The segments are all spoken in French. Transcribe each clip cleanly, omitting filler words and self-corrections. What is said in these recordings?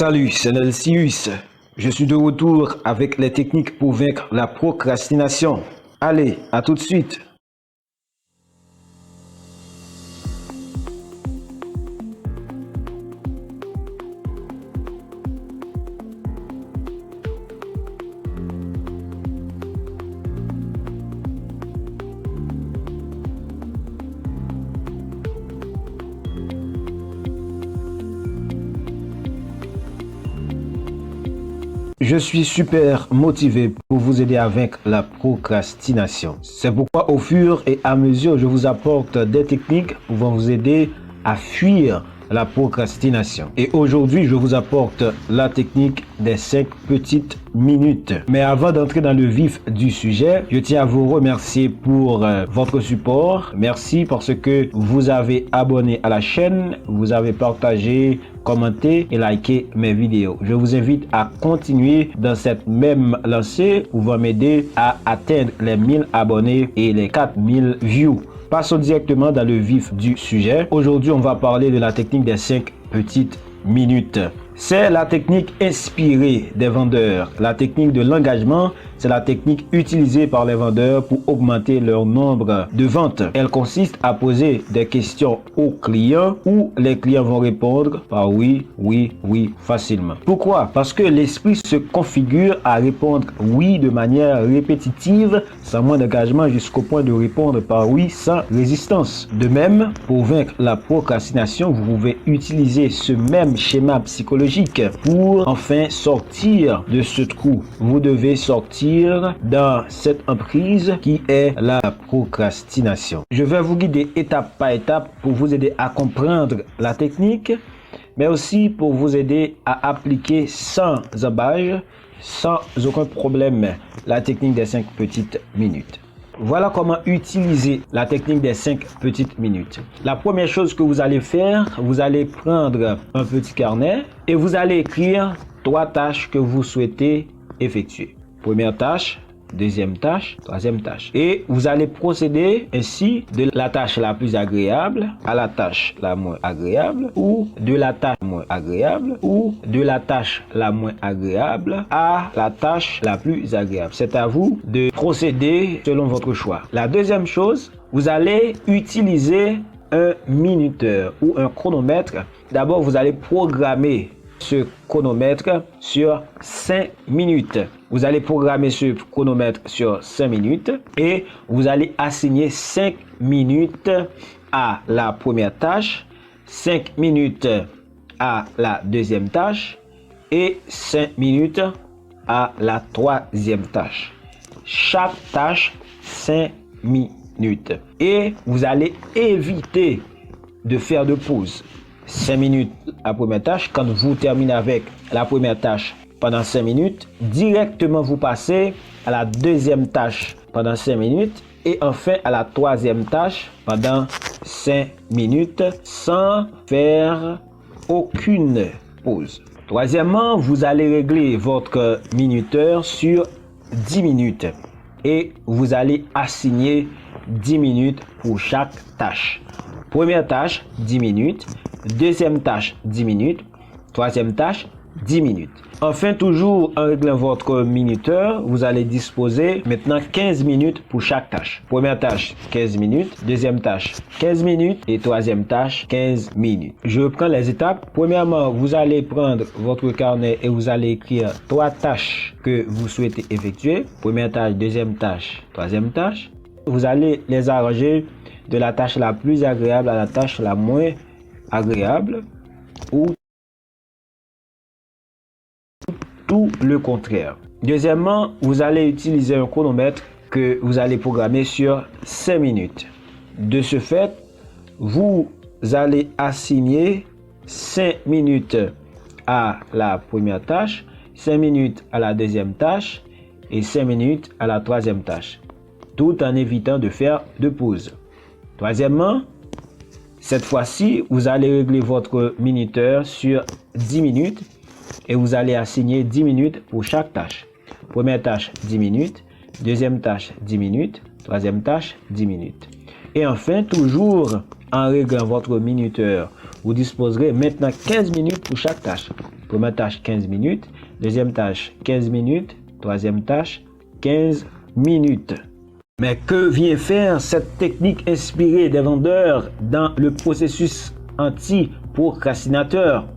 Salut, c'est Nelsius. Je suis de retour avec les techniques pour vaincre la procrastination. Allez, à tout de suite. Je suis super motivé pour vous aider à vaincre la procrastination. C'est pourquoi au fur et à mesure, je vous apporte des techniques pouvant vous aider à fuir la procrastination. Et aujourd'hui, je vous apporte la technique des 5 petites minutes. Mais avant d'entrer dans le vif du sujet, je tiens à vous remercier pour votre support. Merci parce que vous avez abonné à la chaîne, vous avez partagé, commenté et liké mes vidéos. Je vous invite à continuer dans cette même lancée pouvant m'aider à atteindre les 1000 abonnés et les 4000 views. Passons directement dans le vif du sujet. Aujourd'hui, on va parler de la technique des 5 petites minutes. C'est la technique inspirée des vendeurs. La technique de l'engagement, c'est la technique utilisée par les vendeurs pour augmenter leur nombre de ventes. Elle consiste à poser des questions aux clients où les clients vont répondre par oui, oui, oui facilement. Pourquoi? Parce que l'esprit se configure à répondre oui de manière répétitive sans moins d'engagement jusqu'au point de répondre par oui sans résistance. De même, pour vaincre la procrastination, vous pouvez utiliser ce même schéma psychologique pour enfin sortir de ce trou. Vous devez sortir dans cette emprise qui est la procrastination. Je vais vous guider étape par étape pour vous aider à comprendre la technique, mais aussi pour vous aider à appliquer sans embâche, sans aucun problème, la technique des 5 petites minutes. Voilà comment utiliser la technique des 5 petites minutes. La première chose que vous allez faire, vous allez prendre un petit carnet et vous allez écrire 3 tâches que vous souhaitez effectuer. Première tâche, deuxième tâche, troisième tâche. Et vous allez procéder ainsi de la tâche la plus agréable à la tâche la moins agréable, ou de la tâche moins agréable, ou de la tâche la moins agréable à la tâche la plus agréable. C'est à vous de procéder selon votre choix. La deuxième chose, vous allez utiliser un minuteur ou un chronomètre. D'abord, vous allez programmer ce chronomètre sur 5 minutes. Vous allez programmer ce chronomètre sur 5 minutes et vous allez assigner 5 minutes à la première tâche, 5 minutes à la deuxième tâche et 5 minutes à la troisième tâche. Chaque tâche 5 minutes. Et vous allez éviter de faire de pause. 5 minutes la première tâche. Quand vous terminez avec la première tâche pendant 5 minutes, directement vous passez à la deuxième tâche pendant 5 minutes et enfin à la troisième tâche pendant 5 minutes sans faire aucune pause. Troisièmement, vous allez régler votre minuteur sur 10 minutes et vous allez assigner 10 minutes pour chaque tâche. Première tâche, 10 minutes. Deuxième tâche, 10 minutes. Troisième tâche, 10 minutes. Enfin, toujours en réglant votre minuteur, vous allez disposer maintenant 15 minutes pour chaque tâche. Première tâche, 15 minutes. Deuxième tâche, 15 minutes. Et troisième tâche, 15 minutes. Je reprends les étapes. Premièrement, vous allez prendre votre carnet et vous allez écrire 3 tâches que vous souhaitez effectuer. Première tâche, deuxième tâche, troisième tâche. Vous allez les arranger de la tâche la plus agréable à la tâche la moins agréable ou tout le contraire. Deuxièmement, vous allez utiliser un chronomètre que vous allez programmer sur 5 minutes. De ce fait, vous allez assigner 5 minutes à la première tâche, 5 minutes à la deuxième tâche et 5 minutes à la troisième tâche, tout en évitant de faire de pause. Troisièmement, cette fois-ci, vous allez régler votre minuteur sur 10 minutes et vous allez assigner 10 minutes pour chaque tâche. Première tâche, 10 minutes. Deuxième tâche, 10 minutes. Troisième tâche, 10 minutes. Et enfin, toujours en réglant votre minuteur, vous disposerez maintenant 15 minutes pour chaque tâche. Première tâche, 15 minutes. Deuxième tâche, 15 minutes. Troisième tâche, 15 minutes. Mais que vient faire cette technique inspirée des vendeurs dans le processus anti-procrastinateur?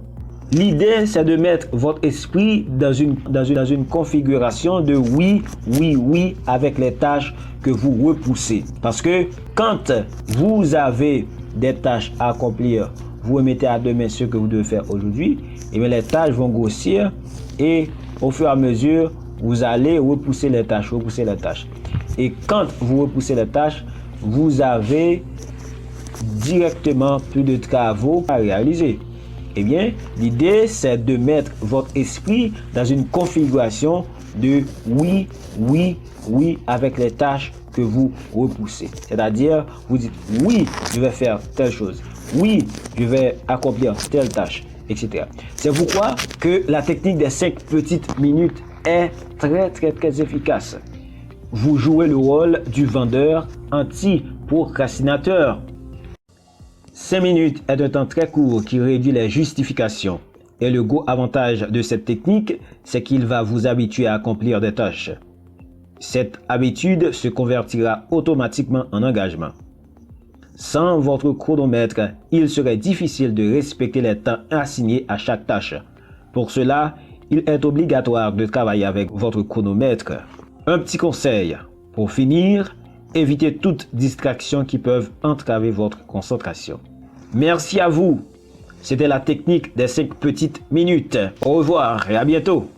L'idée, c'est de mettre votre esprit dans une configuration de oui, oui, oui avec les tâches que vous repoussez. Parce que quand vous avez des tâches à accomplir, vous remettez à demain ce que vous devez faire aujourd'hui, et bien les tâches vont grossir et au fur et à mesure, vous allez repousser les tâches. Et quand vous repoussez les tâches, vous avez directement plus de travaux à réaliser. Eh bien, l'idée, c'est de mettre votre esprit dans une configuration de oui, oui, oui avec les tâches que vous repoussez. C'est-à-dire, vous dites oui, je vais faire telle chose. Oui, je vais accomplir telle tâche, etc. C'est pourquoi que la technique des 5 petites minutes est très efficace. Vous jouez le rôle du vendeur anti-procrastinateur. 5 minutes est un temps très court qui réduit les justifications. Et le gros avantage de cette technique, c'est qu'il va vous habituer à accomplir des tâches. Cette habitude se convertira automatiquement en engagement. Sans votre chronomètre, il serait difficile de respecter les temps assignés à chaque tâche. Pour cela, il est obligatoire de travailler avec votre chronomètre. Un petit conseil, pour finir, évitez toute distraction qui peuvent entraver votre concentration. Merci à vous. C'était la technique des 5 petites minutes. Au revoir et à bientôt.